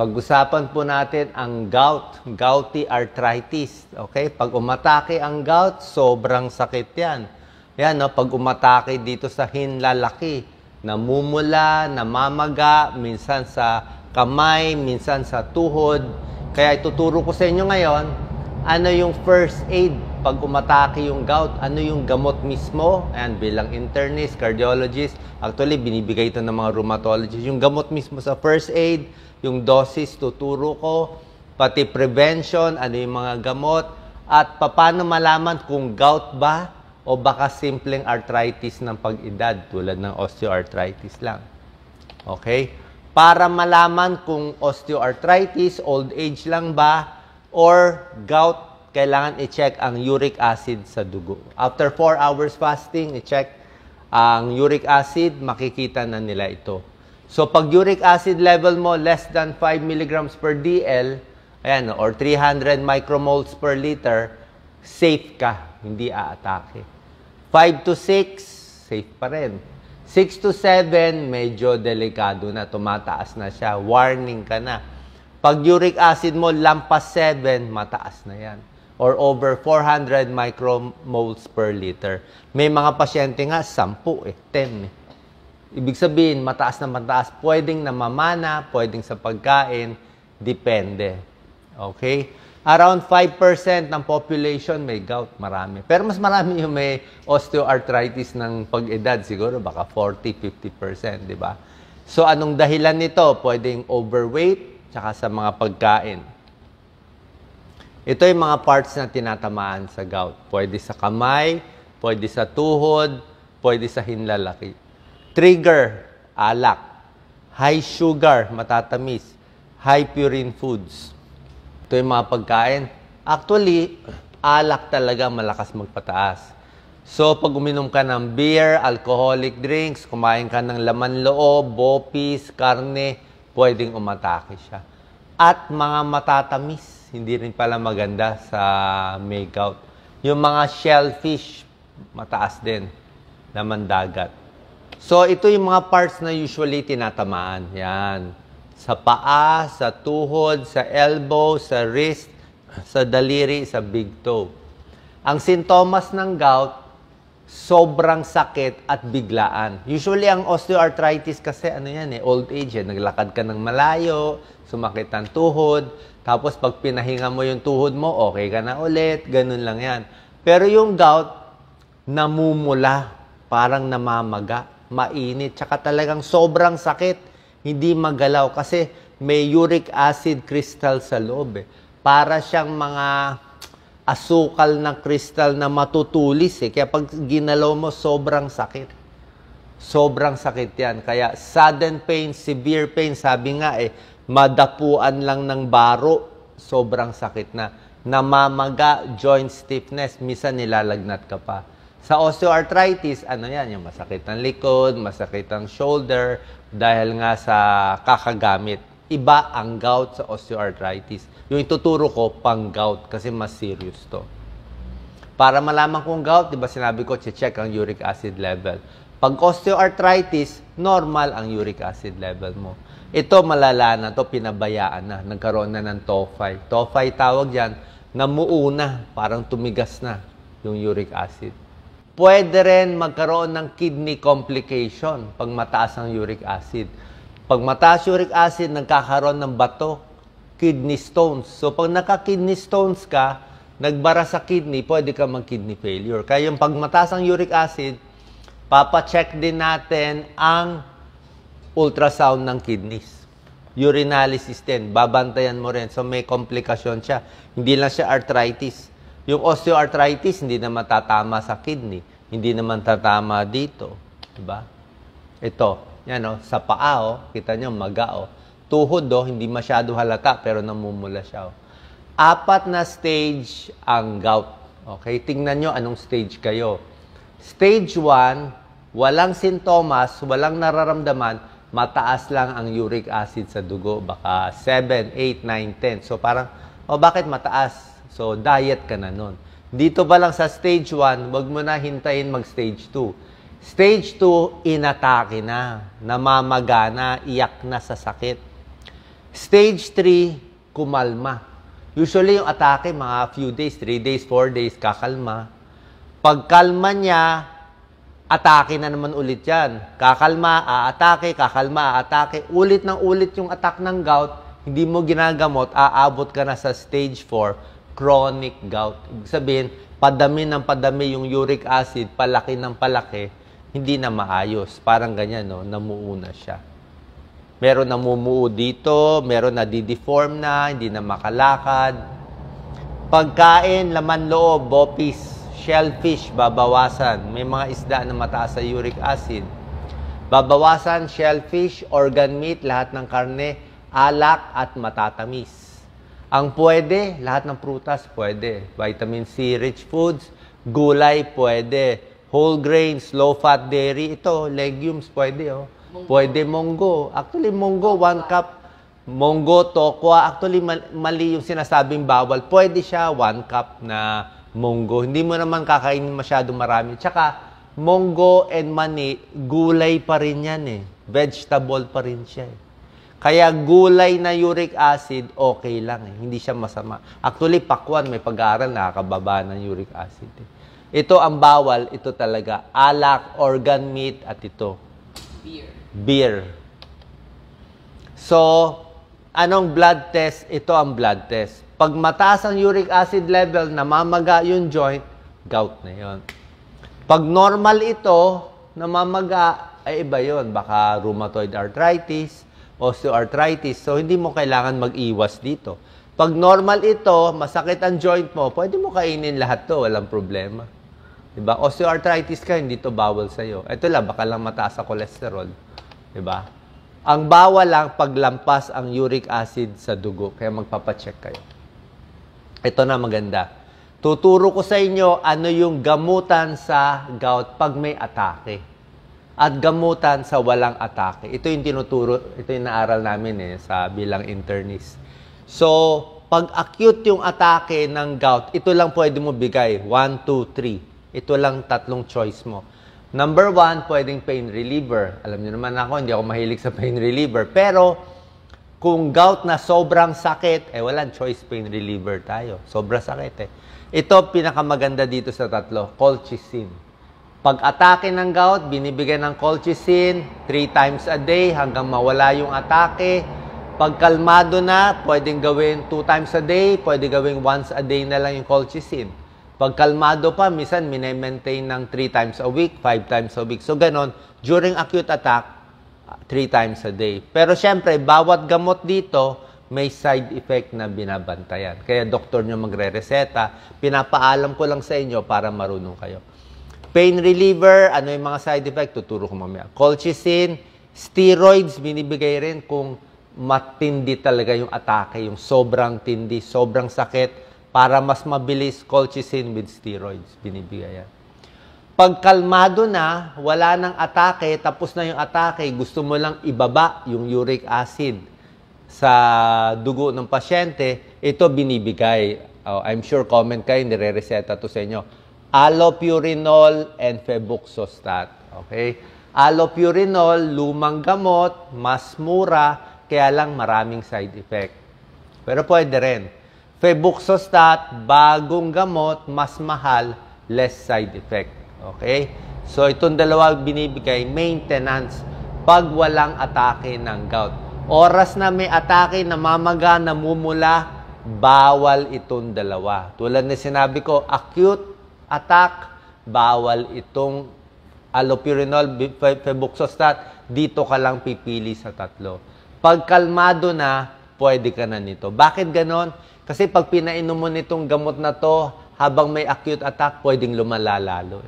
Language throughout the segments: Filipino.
Pag-usapan po natin ang gout, gouty arthritis. Okay? Pag umatake ang gout, sobrang sakit yan. Yan, no? Pag umatake dito sa hinlalaki, namumula, namamaga, minsan sa kamay, minsan sa tuhod. Kaya ituturo ko sa inyo ngayon, ano yung first aid pag umatake yung gout, ano yung gamot mismo. Ayan, bilang internist, cardiologist, actually binibigay ito ng mga rheumatologist. Yung gamot mismo sa first aid, yung dosis tuturo ko, pati prevention, ano yung mga gamot, at paano malaman kung gout ba o baka simpleng arthritis ng pag-edad tulad ng osteoarthritis lang. Okay? Para malaman kung osteoarthritis, old age lang ba, or gout, kailangan i-check ang uric acid sa dugo. After 4 hours fasting, i-check ang uric acid, makikita na nila ito. So, pag uric acid level mo less than 5 mg per DL, ayan, or 300 micromoles per liter, safe ka, hindi aatake. 5 to 6, safe pa rin. 6 to 7, medyo delikado na, tumataas na siya, warning ka na. Pag uric acid mo lampas 7, mataas na yan. Or over 400 micromoles per liter. May mga pasyente nga, 10 10 Ibig sabihin, mataas na mataas. Pwedeng namamana, pwedeng sa pagkain, depende. Okay? Around 5% ng population may gout, marami. Pero mas marami yung may osteoarthritis ng pag-edad, siguro baka 40-50%, di ba? So, anong dahilan nito? Pwedeng overweight, tsaka sa mga pagkain. Ito yung mga parts na tinatamaan sa gout. Pwede sa kamay, pwede sa tuhod, pwede sa hinlalaki. Trigger, alak. High sugar, matatamis. High purine foods. Ito yung mga pagkain. Actually, alak talaga malakas magpataas. So, pag uminom ka ng beer, alcoholic drinks, kumain ka ng laman loob, bopis, karne, pwedeng umatake siya. At mga matatamis, hindi rin pala maganda sa may gout. Yung mga shellfish, mataas din. Laman dagat. So, ito yung mga parts na usually tinatamaan. Yan. Sa paa, sa tuhod, sa elbow, sa wrist, sa daliri, sa big toe. Ang sintomas ng gout, sobrang sakit at biglaan. Usually, ang osteoarthritis kasi, ano yan old age. Naglakad ka ng malayo, sumakit ang tuhod, tapos pag pinahinga mo yung tuhod mo, okay ka na ulit, ganun lang yan. Pero yung gout, namumula, parang namamaga, mainit, tsaka talagang sobrang sakit, hindi magalaw kasi may uric acid crystal sa loob. Para siyang mga asukal na crystal na matutulis. Kaya pag ginalaw mo, sobrang sakit. Sobrang sakit yan. Kaya sudden pain, severe pain, sabi nga madapuan lang ng baro, sobrang sakit na. Namamaga, joint stiffness, minsan nilalagnat ka pa. Sa osteoarthritis, ano yan? Yung masakit ang likod, masakit ang shoulder, dahil nga sa kakagamit. Iba ang gout sa osteoarthritis. Yung ituturo ko, pang gout, kasi mas serious to. Para malaman kung gout, di ba sinabi ko, check ang uric acid level. Pag osteoarthritis, normal ang uric acid level mo. Ito, malala na to, pinabayaan na. Nagkaroon na ng TOFI. TOFI tawag yan, namuuna, parang tumigas na yung uric acid. Pwede rin magkaroon ng kidney complication pag mataas ang uric acid. Pag mataas uric acid, nagkakaroon ng bato, kidney stones. So, pag naka-kidney stones ka, nagbara sa kidney, pwede ka mag-kidney failure. Kaya yung pag mataas ang uric acid, papacheck din natin ang ultrasound ng kidneys. Urinalysis din, babantayan mo rin. So, may komplikasyon siya. Hindi lang siya arthritis. Yung osteoarthritis, hindi naman tatama sa kidney. Hindi naman tatama dito. Diba? Ito, yan sa paa, kita nyo, maga. Tuhod, hindi masyado halata, pero namumula siya. 4 na stage ang gout. Okay, tingnan nyo anong stage kayo. Stage 1, walang sintomas, walang nararamdaman, mataas lang ang uric acid sa dugo. Baka 7, 8, 9, 10. So parang, bakit mataas? So, diet ka na nun. Dito pa lang sa stage 1, wag mo na hintayin mag-stage 2. Stage 2, inatake na, namamaga na, iyak na sa sakit. Stage 3, kumalma. Usually yung atake, mga few days, 3 days, 4 days, kakalma. Pagkalma niya, atake na naman ulit yan. Kakalma, aatake, kakalma, aatake. Ulit ng ulit yung attack ng gout, hindi mo ginagamot, aabot ka na sa stage 4, chronic gout. Ibig sabihin, padami ng padami yung uric acid, palaki ng palaki, hindi na maayos. Parang ganyan, no? Namuuna siya. Meron namumuo dito, meron na di-deform na, hindi na makalakad. Pagkain, laman loob, bopis, shellfish, babawasan. May mga isda na mataas sa uric acid. Babawasan, shellfish, organ meat, lahat ng karne, alak at matatamis. Ang pwede, lahat ng prutas pwede. Vitamin C rich foods, gulay pwede. Whole grains, low fat dairy, ito, legumes pwede, oh. Pwede munggo. Actually, munggo, 1 cup. Munggo, tokwa. Actually, mali yung sinasabing bawal. Pwede siya, 1 cup na munggo. Hindi mo naman kakainin masyado marami. Tsaka, munggo and mani, gulay pa rin yan eh. Vegetable pa rin siya eh. Kaya gulay na uric acid, okay lang eh. Hindi siya masama. Actually, pakwan, may pag-aaral, nakakababa ng uric acid eh. Ito ang bawal, ito talaga. Alak, organ meat, at ito. Beer. So, anong blood test? Ito ang blood test. Pag mataas ang uric acid level, namamaga yung joint, gout na yon. Pag normal ito, namamaga, ay iba yon. Baka rheumatoid arthritis, osteoarthritis. So, hindi mo kailangan mag-iwas dito. Pag normal ito, masakit ang joint mo, pwede mo kainin lahat to, walang problema. Diba? Osteoarthritis ka, hindi to bawal sa'yo. Ito lang, baka lang mataas sa cholesterol. Diba? Ang bawal lang paglampas ang uric acid sa dugo. Kaya magpapacheck kayo. Ito na maganda. Tuturo ko sa inyo ano yung gamutan sa gout pag may atake. At gamutan sa walang atake. Ito yung tinuturo, ito yung naaral namin sa bilang internist. So, pag acute yung atake ng gout, ito lang pwede mo bigay. 1, 2, 3. Ito lang tatlong choice mo. Number 1, pwedeng pain reliever. Alam niyo naman ako, hindi ako mahilig sa pain reliever. Pero, kung gout na sobrang sakit, walang choice pain reliever tayo. Sobrang sakit Ito, pinakamaganda dito sa tatlo, colchicine. Pag atake ng gout, binibigyan ng colchicine 3 times a day hanggang mawala yung atake. Pag kalmado na, pwedeng gawin 2 times a day, pwede gawin once a day na lang yung colchicine. Pag kalmado pa, minsan mine-maintain ng 3 times a week, 5 times a week. So, ganon, during acute attack, 3 times a day. Pero, syempre, bawat gamot dito, may side effect na binabantayan. Kaya, doktor nyo magre-reseta. Pinapaalam ko lang sa inyo para marunong kayo. Pain reliever, ano yung mga side effect? Tuturo ko mamaya. Colchicine, steroids, binibigay rin kung matindi talaga yung atake, yung sobrang tindi, sobrang sakit. Para mas mabilis, colchicine with steroids, binibigay yan. Pag kalmado na, wala nang atake, tapos na yung atake, gusto mo lang ibaba yung uric acid sa dugo ng pasyente, ito binibigay. I'm sure comment kayo, nire-reseta to sa inyo. Allopurinol and febuxostat. Okay? Allopurinol, lumang gamot, mas mura, kaya lang maraming side effect. Pero pwede rin. Febuxostat, bagong gamot, mas mahal, less side effect. Okay? So, itong dalawa binibigay, maintenance, pag walang atake ng gout. Oras na may atake, namamaga, namumula, bawal itong dalawa. Tulad na sinabi ko, acute attack, bawal itong allopurinol, febuxostat, dito ka lang pipili sa tatlo. Pag kalmado na, pwede ka na nito. Bakit ganon? Kasi pag pinainom mo nitong gamot na to, habang may acute attack, pwedeng lumala lalo.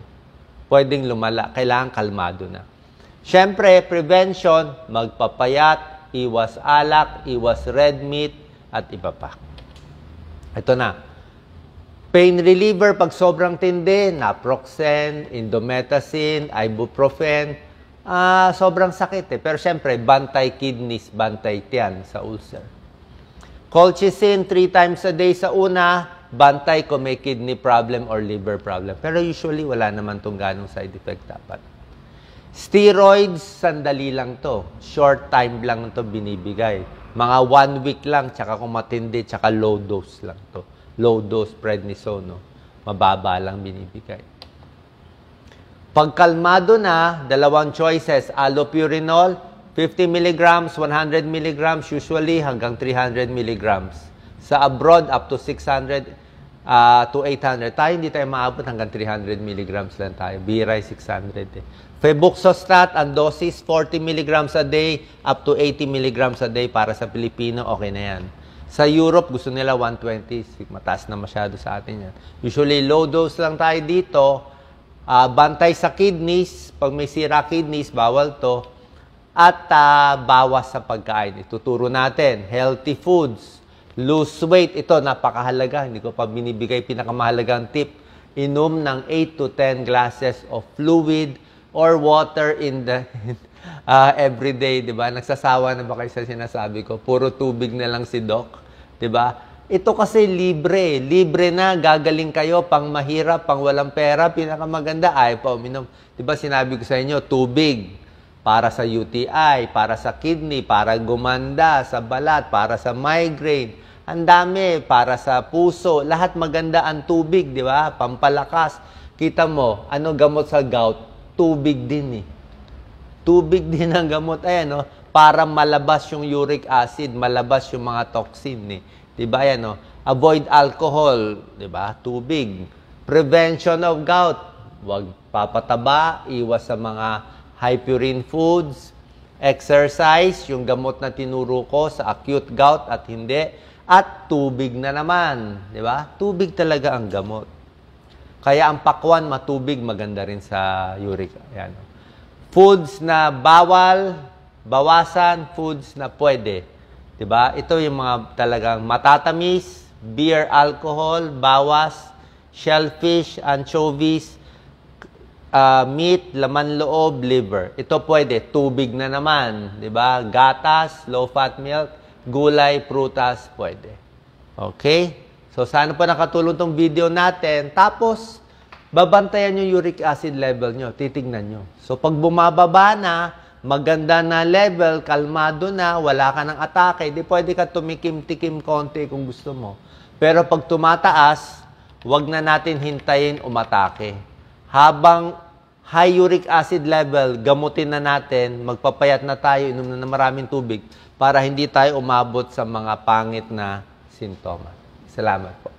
Pwedeng lumala. Kailangan kalmado na. Siyempre, prevention, magpapayat, iwas alak, iwas red meat, at iba pa. Ito na. Pain reliever, pag sobrang tindi, naproxen, indomethacin, ibuprofen, sobrang sakit Pero siyempre, bantay kidneys, bantay tiyan sa ulcer. Colchicine 3 times a day sa una, bantay kung may kidney problem or liver problem. Pero usually, wala naman itong ganong side effect dapat. Steroids, sandali lang to. Short time lang to binibigay. Mga 1 week lang, tsaka kung matindi, tsaka low dose lang to. Low dose prednisone, no? Mababa lang binibigay. Pag kalmado na, dalawang choices, allopurinol, 50 mg, 100 mg, usually hanggang 300 mg. Sa abroad, up to 600 to 800. Tayo, hindi tayo maabot hanggang 300 mg lang tayo. Biray, 600 eh. Febuxostat, ang dosis, 40 mg a day, up to 80 mg a day. Para sa Pilipino, okay na yan. Sa Europe, gusto nila 120. Mataas na masyado sa atin yan. Usually, low dose lang tayo dito. Bantay sa kidneys. Pag may sira kidneys, bawal to. At bawas sa pagkain. Ituturo natin. Healthy foods. Lose weight. Ito, napakahalaga. Hindi ko pa binibigay pinakamahalagang tip. Inom ng 8 to 10 glasses of fluid or water in the every day. Diba? Nagsasawa na ba kayo sa sinasabi ko? Puro tubig na lang si Doc. Diba? Ito kasi libre. Libre na. Gagaling kayo. Pang mahirap, pang walang pera. Pinakamaganda ay pa uminom. Diba sinabi ko sa inyo, tubig. Para sa UTI, para sa kidney, para gumanda, sa balat, para sa migraine. Ang dami, para sa puso. Lahat maganda ang tubig, di ba? Pampalakas. Kita mo, ano gamot sa gout? Tubig din eh. Tubig din ang gamot. Ayan, no? Para malabas yung uric acid, malabas yung mga toxin eh. Di ba yan, no? Avoid alcohol, di ba? Tubig. Prevention of gout. Huwag papataba, iwas sa mga high purine foods, exercise, yung gamot na tinuro ko sa acute gout at hindi, at tubig na naman. Di ba? Tubig talaga ang gamot. Kaya ang pakwan, matubig, maganda rin sa uric. Ayan. Foods na bawal, bawasan, foods na pwede. Di ba? Ito yung mga talagang matatamis, beer, alcohol, bawas, shellfish, anchovies, meat, laman loob, liver. Ito pwede. Tubig na naman. Diba? Gatas, low-fat milk, gulay, prutas, pwede. Okay? So, sana po nakatulong tong video natin. Tapos, babantayan yung uric acid level nyo. Titignan nyo. So, pag bumababa na, maganda na level, kalmado na, wala ka ng atake, di pwede ka tumikim-tikim konti kung gusto mo. Pero pag tumataas, wag na natin hintayin umatake. Habang high uric acid level, gamutin na natin, magpapayat na tayo, inom na maraming tubig para hindi tayo umabot sa mga pangit na sintomas. Salamat po.